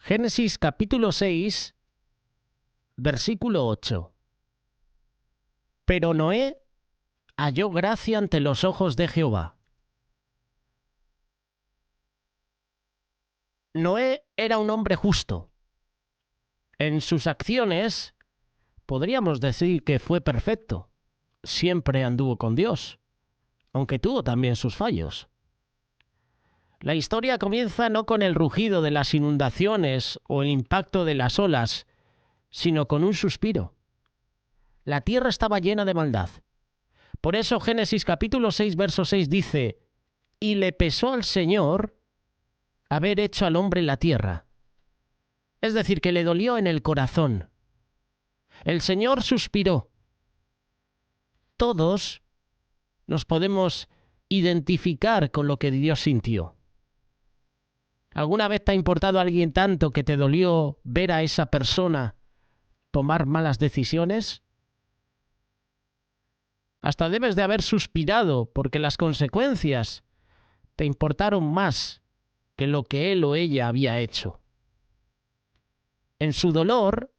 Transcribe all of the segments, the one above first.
Génesis capítulo 6, versículo 8. Pero Noé halló gracia ante los ojos de Jehová. Noé era un hombre justo. En sus acciones podríamos decir que fue perfecto. Siempre anduvo con Dios, aunque tuvo también sus fallos. La historia comienza no con el rugido de las inundaciones o el impacto de las olas, sino con un suspiro. La tierra estaba llena de maldad. Por eso Génesis capítulo 6, verso 6 dice: «Y le pesó al Señor haber hecho al hombre en la tierra». Es decir, que le dolió en el corazón. El Señor suspiró. Todos nos podemos identificar con lo que Dios sintió. ¿Alguna vez te ha importado a alguien tanto que te dolió ver a esa persona tomar malas decisiones? Hasta debes de haber suspirado porque las consecuencias te importaron más que lo que él o ella había hecho. En su dolor,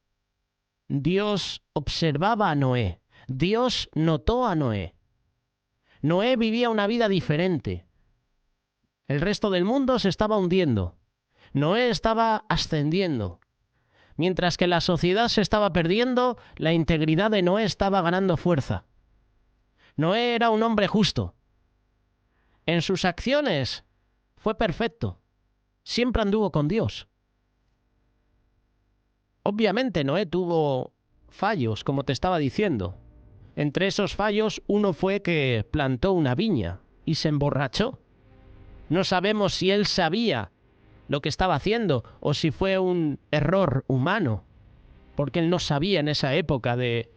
Dios observaba a Noé. Dios notó a Noé. Noé vivía una vida diferente. El resto del mundo se estaba hundiendo. Noé estaba ascendiendo. Mientras que la sociedad se estaba perdiendo, la integridad de Noé estaba ganando fuerza. Noé era un hombre justo. En sus acciones fue perfecto. Siempre anduvo con Dios. Obviamente Noé tuvo fallos, como te estaba diciendo. Entre esos fallos, uno fue que plantó una viña y se emborrachó. No sabemos si él sabía lo que estaba haciendo o si fue un error humano, porque él no sabía en esa época de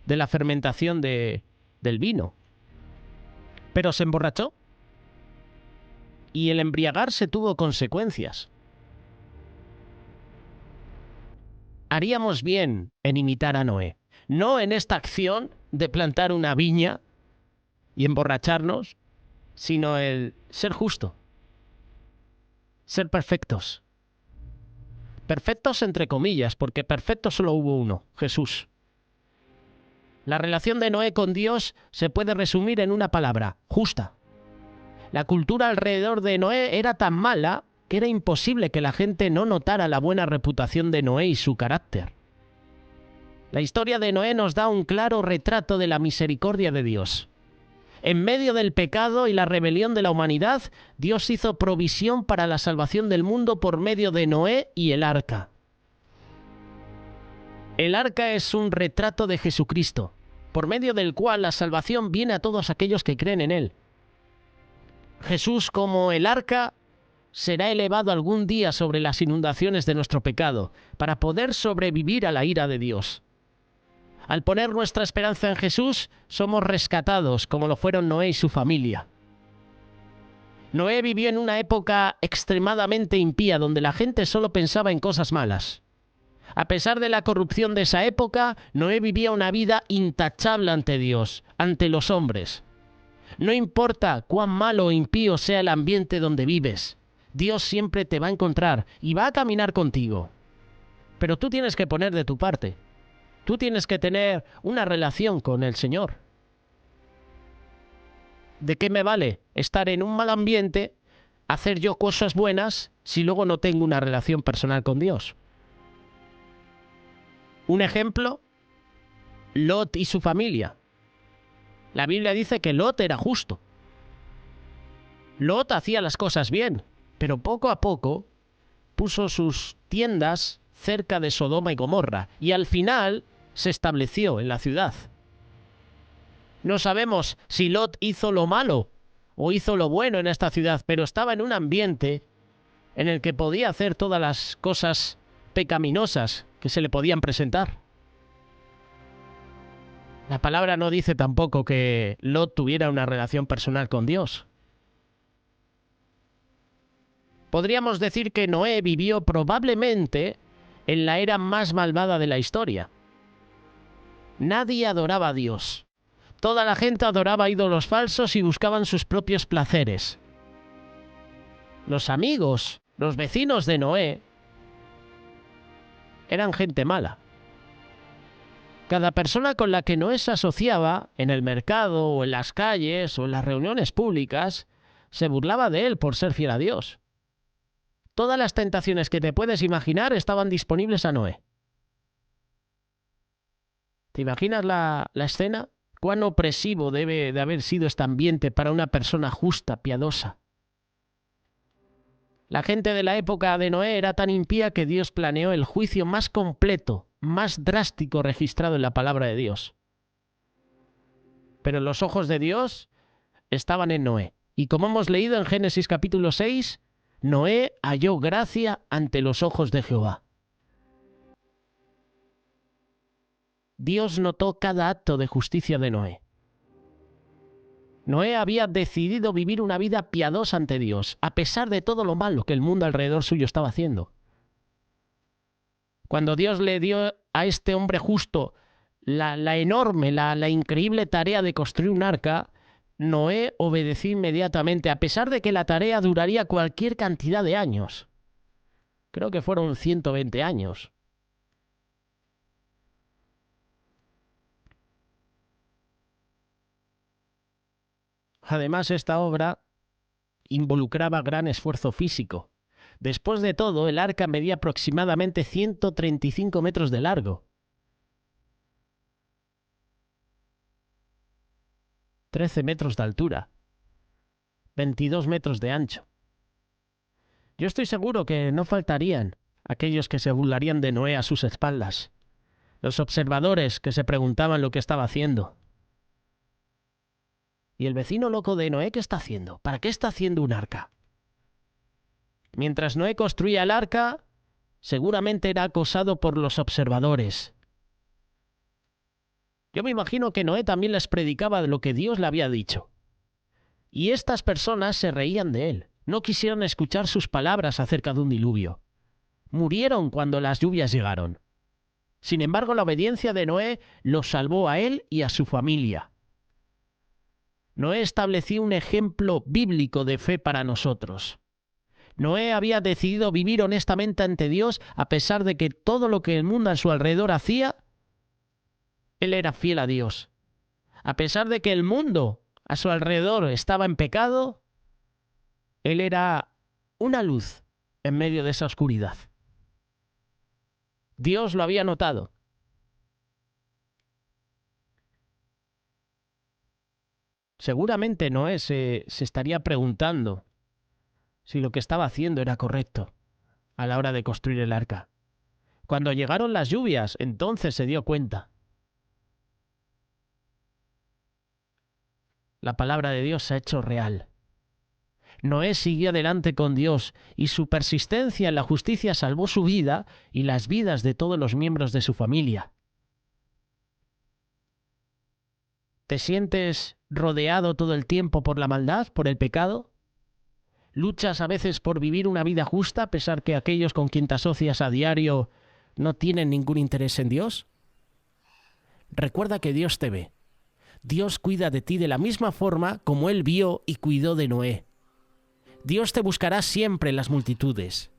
la fermentación del vino. Pero se emborrachó y el embriagarse tuvo consecuencias. Haríamos bien en imitar a Noé, no en esta acción de plantar una viña y emborracharnos, sino el ser justo, ser perfectos. Perfectos entre comillas, porque perfecto solo hubo uno, Jesús. La relación de Noé con Dios se puede resumir en una palabra: justa. La cultura alrededor de Noé era tan mala que era imposible que la gente no notara la buena reputación de Noé y su carácter. La historia de Noé nos da un claro retrato de la misericordia de Dios. En medio del pecado y la rebelión de la humanidad, Dios hizo provisión para la salvación del mundo por medio de Noé y el arca. El arca es un retrato de Jesucristo, por medio del cual la salvación viene a todos aquellos que creen en Él. Jesús, como el arca, será elevado algún día sobre las inundaciones de nuestro pecado, para poder sobrevivir a la ira de Dios. Al poner nuestra esperanza en Jesús, somos rescatados, como lo fueron Noé y su familia. Noé vivió en una época extremadamente impía, donde la gente solo pensaba en cosas malas. A pesar de la corrupción de esa época, Noé vivía una vida intachable ante Dios, ante los hombres. No importa cuán malo o impío sea el ambiente donde vives, Dios siempre te va a encontrar y va a caminar contigo. Pero tú tienes que poner de tu parte. Tú tienes que tener una relación con el Señor. ¿De qué me vale estar en un mal ambiente, hacer yo cosas buenas, si luego no tengo una relación personal con Dios? Un ejemplo: Lot y su familia. La Biblia dice que Lot era justo. Lot hacía las cosas bien, pero poco a poco puso sus tiendas cerca de Sodoma y Gomorra y al final se estableció en la ciudad. No sabemos si Lot hizo lo malo o hizo lo bueno en esta ciudad, pero estaba en un ambiente en el que podía hacer todas las cosas pecaminosas que se le podían presentar. La palabra no dice tampoco que Lot tuviera una relación personal con Dios. Podríamos decir que Noé vivió probablemente en la era más malvada de la historia. Nadie adoraba a Dios. Toda la gente adoraba ídolos falsos y buscaban sus propios placeres. Los amigos, los vecinos de Noé, eran gente mala. Cada persona con la que Noé se asociaba, en el mercado o en las calles o en las reuniones públicas, se burlaba de él por ser fiel a Dios. Todas las tentaciones que te puedes imaginar estaban disponibles a Noé. ¿Te imaginas la escena? ¿Cuán opresivo debe de haber sido este ambiente para una persona justa, piadosa? La gente de la época de Noé era tan impía que Dios planeó el juicio más completo, más drástico registrado en la palabra de Dios. Pero los ojos de Dios estaban en Noé. Y como hemos leído en Génesis capítulo 6, Noé halló gracia ante los ojos de Jehová. Dios notó cada acto de justicia de Noé. Noé había decidido vivir una vida piadosa ante Dios, a pesar de todo lo malo que el mundo alrededor suyo estaba haciendo. Cuando Dios le dio a este hombre justo la enorme, la increíble tarea de construir un arca, Noé obedeció inmediatamente, a pesar de que la tarea duraría cualquier cantidad de años. Creo que fueron 120 años. Además, esta obra involucraba gran esfuerzo físico. Después de todo, el arca medía aproximadamente 135 metros de largo. 13 metros de altura. 22 metros de ancho. Yo estoy seguro que no faltarían aquellos que se burlarían de Noé a sus espaldas. Los observadores que se preguntaban lo que estaba haciendo. ¿Y el vecino loco de Noé qué está haciendo? ¿Para qué está haciendo un arca? Mientras Noé construía el arca, seguramente era acosado por los observadores. Yo me imagino que Noé también les predicaba de lo que Dios le había dicho. Y estas personas se reían de él. No quisieron escuchar sus palabras acerca de un diluvio. Murieron cuando las lluvias llegaron. Sin embargo, la obediencia de Noé los salvó a él y a su familia. Noé estableció un ejemplo bíblico de fe para nosotros. Noé había decidido vivir honestamente ante Dios a pesar de que todo lo que el mundo a su alrededor hacía, él era fiel a Dios. A pesar de que el mundo a su alrededor estaba en pecado, él era una luz en medio de esa oscuridad. Dios lo había notado. Seguramente Noé se estaría preguntando si lo que estaba haciendo era correcto a la hora de construir el arca. Cuando llegaron las lluvias, entonces se dio cuenta. La palabra de Dios se ha hecho real. Noé siguió adelante con Dios y su persistencia en la justicia salvó su vida y las vidas de todos los miembros de su familia. ¿Te sientes rodeado todo el tiempo por la maldad, por el pecado? ¿Luchas a veces por vivir una vida justa a pesar que aquellos con quien te asocias a diario no tienen ningún interés en Dios? Recuerda que Dios te ve. Dios cuida de ti de la misma forma como Él vio y cuidó de Noé. Dios te buscará siempre en las multitudes.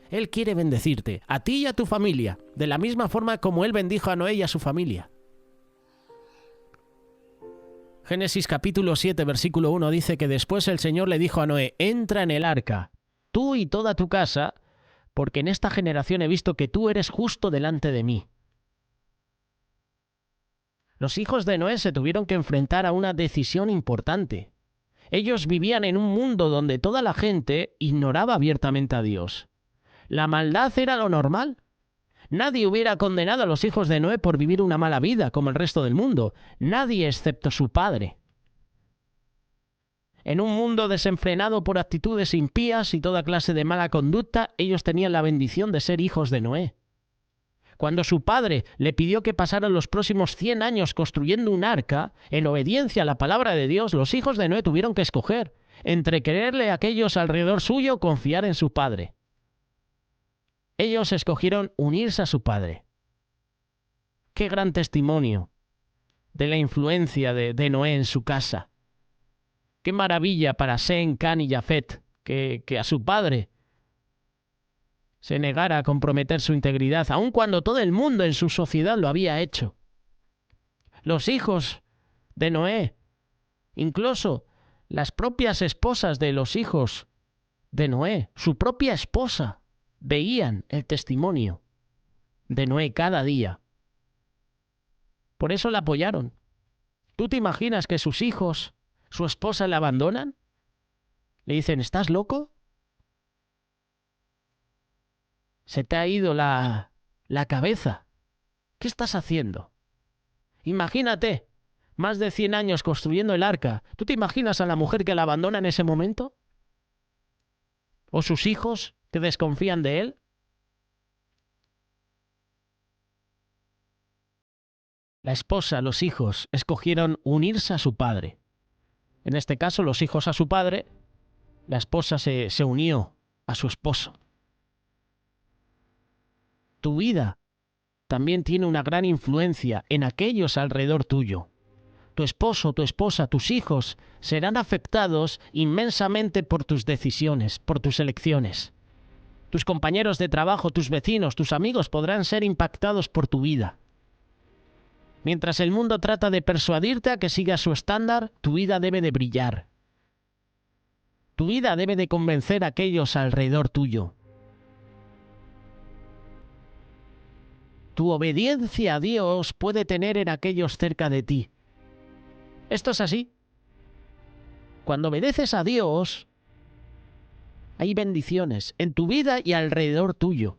Él quiere bendecirte, a ti y a tu familia, de la misma forma como Él bendijo a Noé y a su familia. Génesis capítulo 7, versículo 1 dice que después el Señor le dijo a Noé: entra en el arca, tú y toda tu casa, porque en esta generación he visto que tú eres justo delante de mí. Los hijos de Noé se tuvieron que enfrentar a una decisión importante. Ellos vivían en un mundo donde toda la gente ignoraba abiertamente a Dios. La maldad era lo normal. Nadie hubiera condenado a los hijos de Noé por vivir una mala vida como el resto del mundo. Nadie excepto su padre. En un mundo desenfrenado por actitudes impías y toda clase de mala conducta, ellos tenían la bendición de ser hijos de Noé. Cuando su padre le pidió que pasara los próximos 100 años construyendo un arca, en obediencia a la palabra de Dios, los hijos de Noé tuvieron que escoger entre creerle a aquellos alrededor suyo o confiar en su padre. Ellos escogieron unirse a su padre. Qué gran testimonio de la influencia de Noé en su casa. Qué maravilla para Sem, Can y Jafet que a su padre se negara a comprometer su integridad, aun cuando todo el mundo en su sociedad lo había hecho. Los hijos de Noé, incluso las propias esposas de los hijos de Noé, su propia esposa, veían el testimonio de Noé cada día. Por eso la apoyaron. ¿Tú te imaginas que sus hijos, su esposa, le abandonan? Le dicen, ¿estás loco? Se te ha ido la cabeza. ¿Qué estás haciendo? Imagínate, más de 100 años construyendo el arca. ¿Tú te imaginas a la mujer que la abandona en ese momento? ¿O sus hijos que desconfían de él? La esposa, los hijos, escogieron unirse a su padre. En este caso, los hijos a su padre, la esposa se unió a su esposo. Tu vida también tiene una gran influencia en aquellos alrededor tuyo. Tu esposo, tu esposa, tus hijos serán afectados inmensamente por tus decisiones, por tus elecciones. Tus compañeros de trabajo, tus vecinos, tus amigos podrán ser impactados por tu vida. Mientras el mundo trata de persuadirte a que sigas su estándar, tu vida debe de brillar. Tu vida debe de convencer a aquellos alrededor tuyo. Tu obediencia a Dios puede tener en aquellos cerca de ti. Esto es así. Cuando obedeces a Dios, hay bendiciones en tu vida y alrededor tuyo.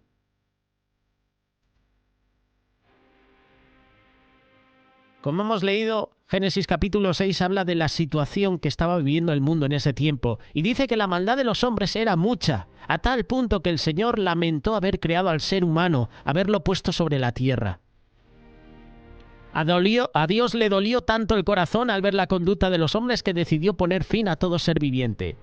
Como hemos leído, Génesis capítulo 6 habla de la situación que estaba viviendo el mundo en ese tiempo, y dice que la maldad de los hombres era mucha, a tal punto que el Señor lamentó haber creado al ser humano, haberlo puesto sobre la tierra. A Dios le dolió tanto el corazón al ver la conducta de los hombres que decidió poner fin a todo ser viviente.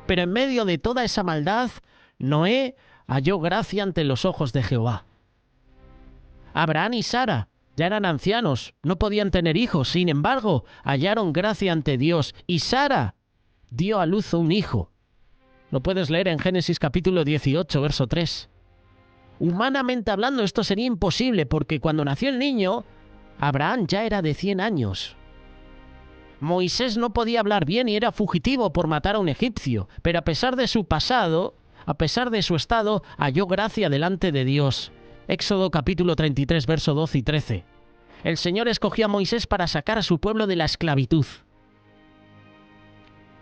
Pero en medio de toda esa maldad, Noé halló gracia ante los ojos de Jehová. Abraham y Sara ya eran ancianos, no podían tener hijos, sin embargo, hallaron gracia ante Dios, y Sara dio a luz un hijo. Lo puedes leer en Génesis capítulo 18, verso 3. Humanamente hablando, esto sería imposible, porque cuando nació el niño, Abraham ya era de 100 años. Moisés no podía hablar bien y era fugitivo por matar a un egipcio, pero a pesar de su pasado, a pesar de su estado, halló gracia delante de Dios. Éxodo capítulo 33, verso 12 y 13. El Señor escogió a Moisés para sacar a su pueblo de la esclavitud.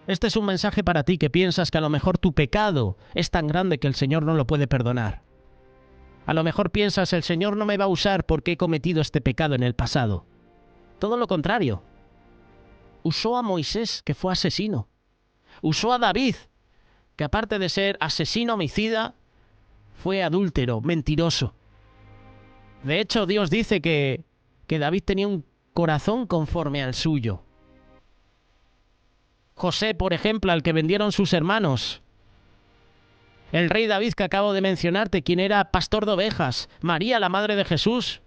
Este es un mensaje para ti que piensas que a lo mejor tu pecado es tan grande que el Señor no lo puede perdonar. A lo mejor piensas, el Señor no me va a usar porque he cometido este pecado en el pasado. Todo lo contrario. Usó a Moisés, que fue asesino. Usó a David, que aparte de ser asesino homicida, fue adúltero, mentiroso. De hecho, Dios dice que David tenía un corazón conforme al suyo. José, por ejemplo, al que vendieron sus hermanos. El rey David que acabo de mencionarte, quien era pastor de ovejas. María, la madre de Jesús.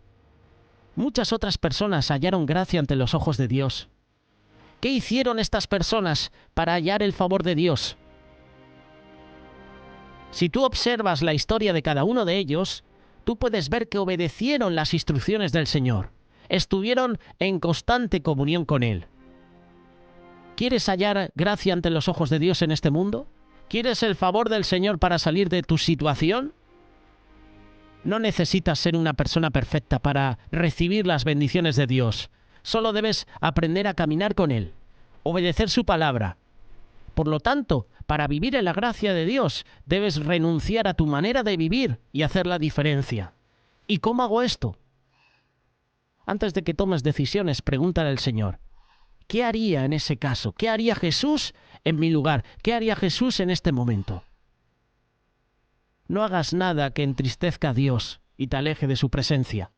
Muchas otras personas hallaron gracia ante los ojos de Dios. ¿Qué hicieron estas personas para hallar el favor de Dios? Si tú observas la historia de cada uno de ellos, tú puedes ver que obedecieron las instrucciones del Señor. Estuvieron en constante comunión con Él. ¿Quieres hallar gracia ante los ojos de Dios en este mundo? ¿Quieres el favor del Señor para salir de tu situación? No necesitas ser una persona perfecta para recibir las bendiciones de Dios. Solo debes aprender a caminar con Él, obedecer su palabra. Por lo tanto, para vivir en la gracia de Dios, debes renunciar a tu manera de vivir y hacer la diferencia. ¿Y cómo hago esto? Antes de que tomes decisiones, pregúntale al Señor, ¿qué haría en ese caso? ¿Qué haría Jesús en mi lugar? ¿Qué haría Jesús en este momento? No hagas nada que entristezca a Dios y te aleje de su presencia.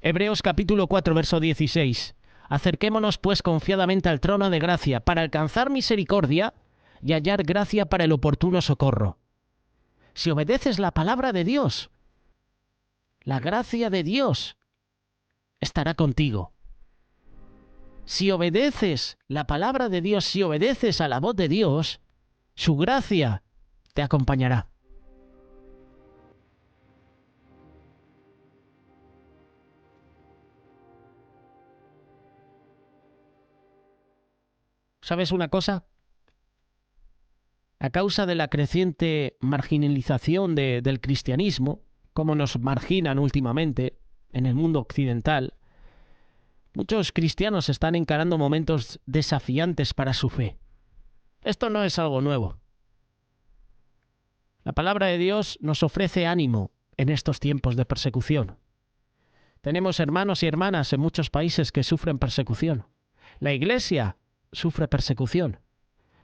Hebreos capítulo 4, verso 16. Acerquémonos pues confiadamente al trono de gracia para alcanzar misericordia y hallar gracia para el oportuno socorro. Si obedeces la palabra de Dios, la gracia de Dios estará contigo. Si obedeces la palabra de Dios, si obedeces a la voz de Dios, su gracia te acompañará. ¿Sabes una cosa? A causa de la creciente marginalización del cristianismo, como nos marginan últimamente en el mundo occidental, muchos cristianos están encarando momentos desafiantes para su fe. Esto no es algo nuevo. La palabra de Dios nos ofrece ánimo en estos tiempos de persecución. Tenemos hermanos y hermanas en muchos países que sufren persecución. La Iglesia sufre persecución.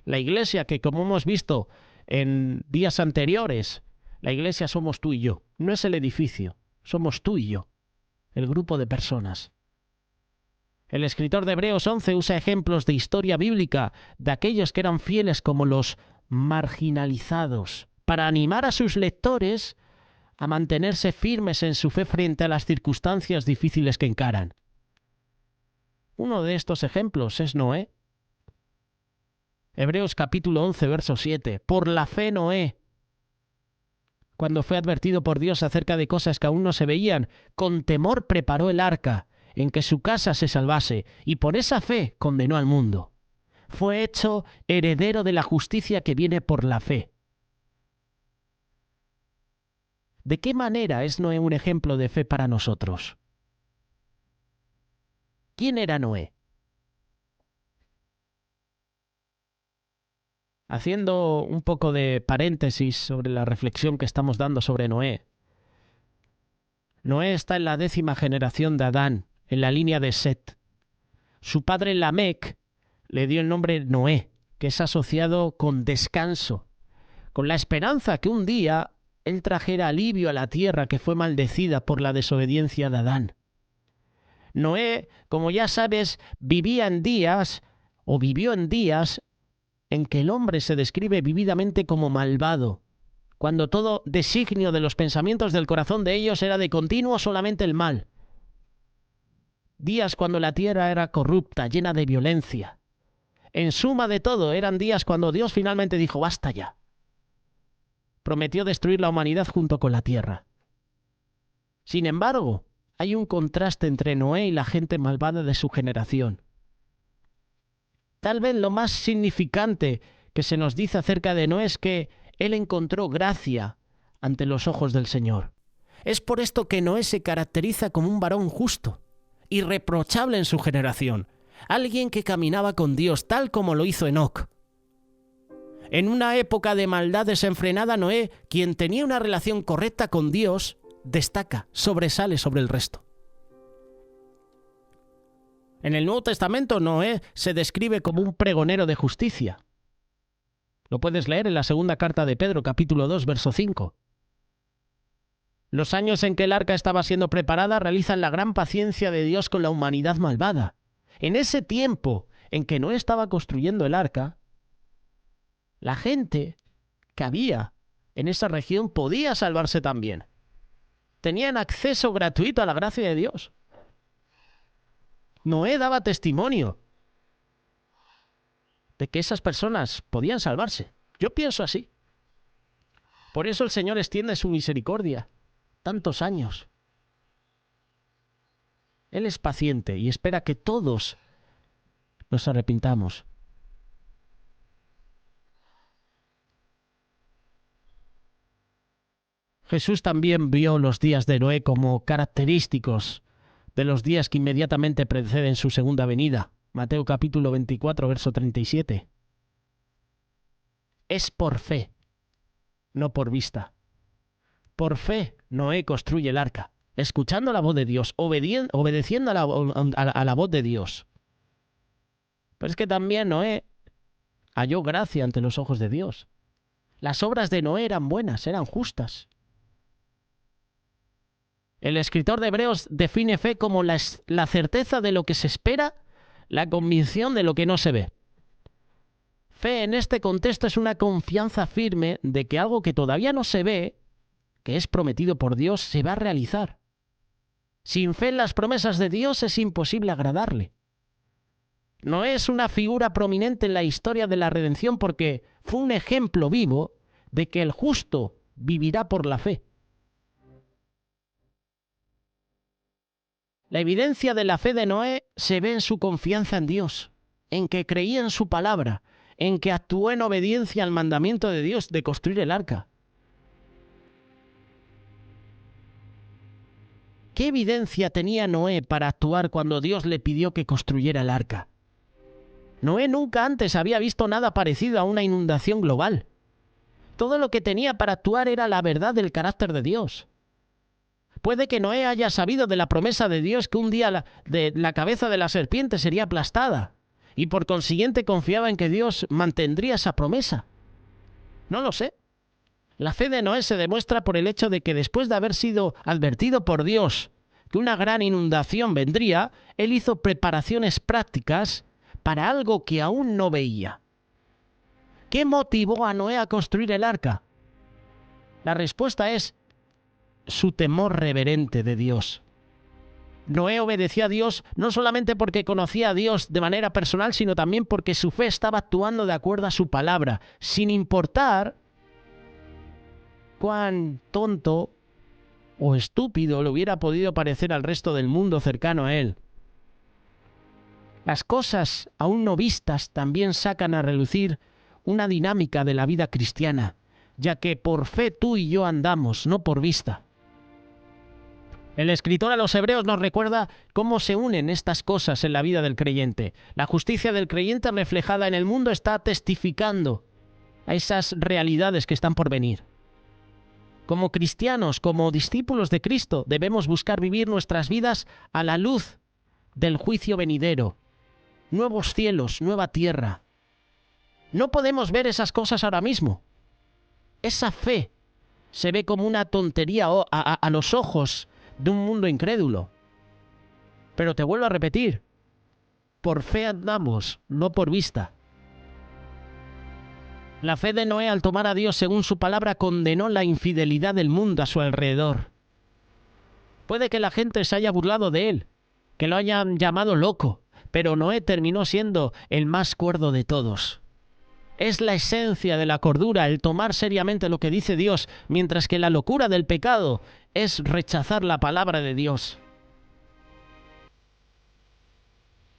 La Iglesia que, como hemos visto en días anteriores, la Iglesia somos tú y yo. No es el edificio, somos tú y yo, el grupo de personas. El escritor de Hebreos 11 usa ejemplos de historia bíblica de aquellos que eran fieles como los marginalizados, para animar a sus lectores a mantenerse firmes en su fe frente a las circunstancias difíciles que encaran. Uno de estos ejemplos es Noé. Hebreos capítulo 11, verso 7. Por la fe Noé, cuando fue advertido por Dios acerca de cosas que aún no se veían, con temor preparó el arca en que su casa se salvase, y por esa fe condenó al mundo. Fue hecho heredero de la justicia que viene por la fe. ¿De qué manera es Noé un ejemplo de fe para nosotros? ¿Quién era Noé? Haciendo un poco de paréntesis sobre la reflexión que estamos dando sobre Noé. Noé está en la 10ª generación de Adán, en la línea de Set. Su padre Lamec le dio el nombre Noé, que es asociado con descanso, con la esperanza que un día él trajera alivio a la tierra que fue maldecida por la desobediencia de Adán. Noé, como ya sabes, vivió en días en que el hombre se describe vividamente como malvado, cuando todo designio de los pensamientos del corazón de ellos era de continuo solamente el mal. Días cuando la tierra era corrupta, llena de violencia. En suma de todo, eran días cuando Dios finalmente dijo, basta ya. Prometió destruir la humanidad junto con la tierra. Sin embargo, hay un contraste entre Noé y la gente malvada de su generación. Tal vez lo más significante que se nos dice acerca de Noé es que él encontró gracia ante los ojos del Señor. Es por esto que Noé se caracteriza como un varón justo, irreprochable en su generación, alguien que caminaba con Dios tal como lo hizo Enoc. En una época de maldad desenfrenada, Noé, quien tenía una relación correcta con Dios, destaca, sobresale sobre el resto. En el Nuevo Testamento, Noé se describe como un pregonero de justicia. Lo puedes leer en la 2ª carta de Pedro, capítulo 2, verso 5. Los años en que el arca estaba siendo preparada realizan la gran paciencia de Dios con la humanidad malvada. En ese tiempo en que Noé estaba construyendo el arca, la gente que había en esa región podía salvarse también. Tenían acceso gratuito a la gracia de Dios. Noé daba testimonio de que esas personas podían salvarse. Yo pienso así. Por eso el Señor extiende su misericordia tantos años. Él es paciente y espera que todos nos arrepintamos. Jesús también vio los días de Noé como característicos de los días que inmediatamente preceden su segunda venida. Mateo capítulo 24, verso 37. Es por fe, no por vista. Por fe, Noé construye el arca, escuchando la voz de Dios, obedeciendo a la voz de Dios. Pero es que también Noé halló gracia ante los ojos de Dios. Las obras de Noé eran buenas, eran justas. El escritor de Hebreos define fe como la certeza de lo que se espera, la convicción de lo que no se ve. Fe en este contexto es una confianza firme de que algo que todavía no se ve, que es prometido por Dios, se va a realizar. Sin fe en las promesas de Dios es imposible agradarle. No es una figura prominente en la historia de la redención porque fue un ejemplo vivo de que el justo vivirá por la fe. La evidencia de la fe de Noé se ve en su confianza en Dios. en que creía en su palabra, en que actuó en obediencia al mandamiento de Dios de construir el arca. ¿Qué evidencia tenía Noé para actuar cuando Dios le pidió que construyera el arca? Noé nunca antes había visto nada parecido a una inundación global. Todo lo que tenía para actuar era la verdad del carácter de Dios. Puede que Noé haya sabido de la promesa de Dios que un día la cabeza de la serpiente sería aplastada, y por consiguiente confiaba en que Dios mantendría esa promesa. No lo sé. La fe de Noé se demuestra por el hecho de que después de haber sido advertido por Dios que una gran inundación vendría, él hizo preparaciones prácticas para algo que aún no veía. ¿Qué motivó a Noé a construir el arca? La respuesta es su temor reverente de Dios. Noé obedeció a Dios no solamente porque conocía a Dios de manera personal, sino también porque su fe estaba actuando de acuerdo a su palabra, sin importar cuán tonto o estúpido le hubiera podido parecer al resto del mundo cercano a él. Las cosas aún no vistas también sacan a relucir una dinámica de la vida cristiana, ya que por fe tú y yo andamos, no por vista. El escritor a los Hebreos nos recuerda cómo se unen estas cosas en la vida del creyente. La justicia del creyente reflejada en el mundo está testificando a esas realidades que están por venir. Como cristianos, como discípulos de Cristo, debemos buscar vivir nuestras vidas a la luz del juicio venidero. Nuevos cielos, nueva tierra. No podemos ver esas cosas ahora mismo. Esa fe se ve como una tontería a los ojos de un mundo incrédulo. Pero te vuelvo a repetir, por fe andamos, no por vista. La fe de Noé al tomar a Dios según su palabra condenó la infidelidad del mundo a su alrededor. Puede que la gente se haya burlado de él, que lo hayan llamado loco, pero Noé terminó siendo el más cuerdo de todos. Es la esencia de la cordura, el tomar seriamente lo que dice Dios, mientras que la locura del pecado es rechazar la palabra de Dios.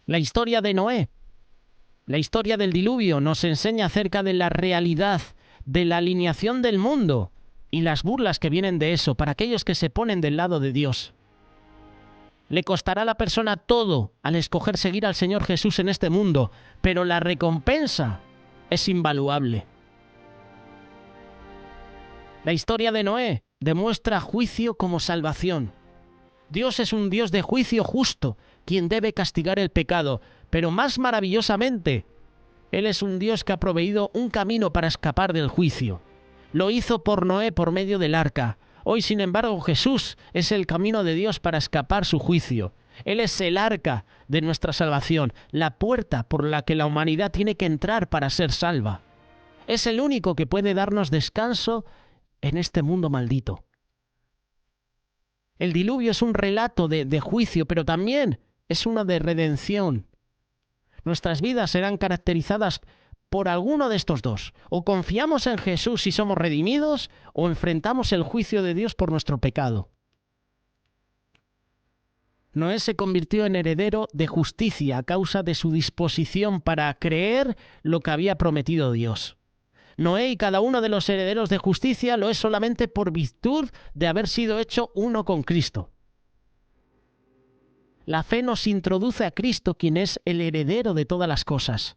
La historia de Noé, la historia del diluvio, nos enseña acerca de la realidad de la alineación del mundo y las burlas que vienen de eso para aquellos que se ponen del lado de Dios. Le costará a la persona todo al escoger seguir al Señor Jesús en este mundo, pero la recompensa es invaluable. La historia de Noé demuestra juicio como salvación. Dios es un Dios de juicio justo, quien debe castigar el pecado, pero más maravillosamente, Él es un Dios que ha proveído un camino para escapar del juicio. Lo hizo por Noé por medio del arca. Hoy, sin embargo, Jesús es el camino de Dios para escapar su juicio. Él es el arca de nuestra salvación, la puerta por la que la humanidad tiene que entrar para ser salva. Es el único que puede darnos descanso en este mundo maldito. El diluvio es un relato de juicio, pero también es uno de redención. Nuestras vidas serán caracterizadas por alguno de estos dos. O confiamos en Jesús y somos redimidos, o enfrentamos el juicio de Dios por nuestro pecado. Noé se convirtió en heredero de justicia a causa de su disposición para creer lo que había prometido Dios. Noé y cada uno de los herederos de justicia lo es solamente por virtud de haber sido hecho uno con Cristo. La fe nos introduce a Cristo, quien es el heredero de todas las cosas.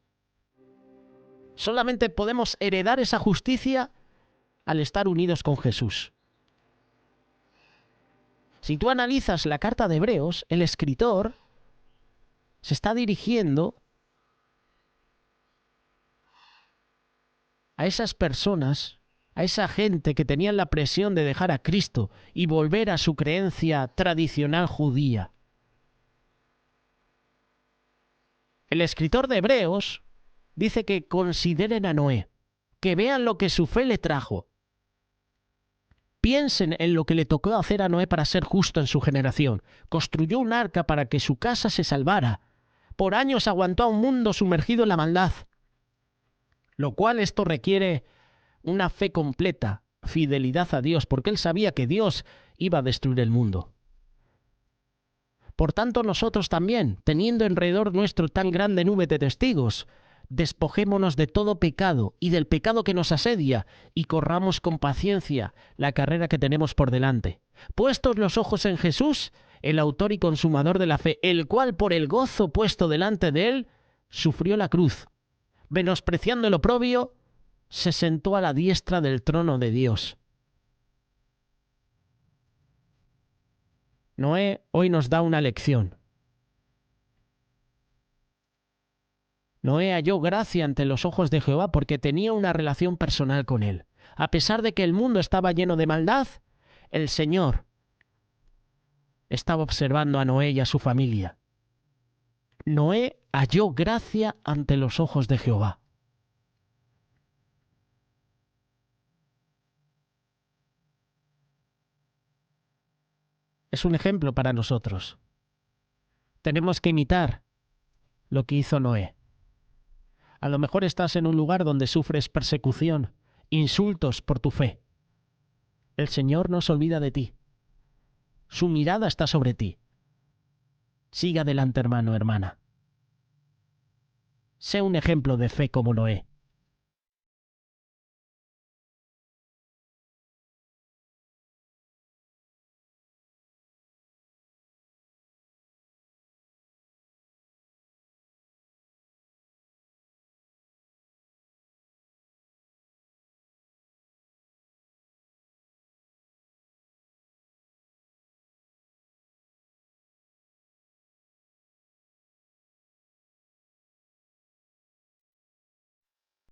Solamente podemos heredar esa justicia al estar unidos con Jesús. Si tú analizas la carta de Hebreos, el escritor se está dirigiendo a esas personas, a esa gente que tenían la presión de dejar a Cristo y volver a su creencia tradicional judía. El escritor de Hebreos dice que consideren a Noé, que vean lo que su fe le trajo. Piensen en lo que le tocó hacer a Noé para ser justo en su generación. Construyó un arca para que su casa se salvara. Por años aguantó a un mundo sumergido en la maldad. Lo cual esto requiere una fe completa, fidelidad a Dios, porque él sabía que Dios iba a destruir el mundo. Por tanto, nosotros también, teniendo alrededor nuestro tan grande nube de testigos, despojémonos de todo pecado y del pecado que nos asedia, y corramos con paciencia la carrera que tenemos por delante. Puestos los ojos en Jesús, el autor y consumador de la fe, el cual por el gozo puesto delante de él, sufrió la cruz, menospreciando el oprobio, se sentó a la diestra del trono de Dios. Noé hoy nos da una lección. Noé halló gracia ante los ojos de Jehová porque tenía una relación personal con él. A pesar de que el mundo estaba lleno de maldad, el Señor estaba observando a Noé y a su familia. Noé halló gracia ante los ojos de Jehová. Es un ejemplo para nosotros. Tenemos que imitar lo que hizo Noé. A lo mejor estás en un lugar donde sufres persecución, insultos por tu fe. El Señor no se olvida de ti. Su mirada está sobre ti. Siga adelante, hermano, hermana. Sé un ejemplo de fe como Noé.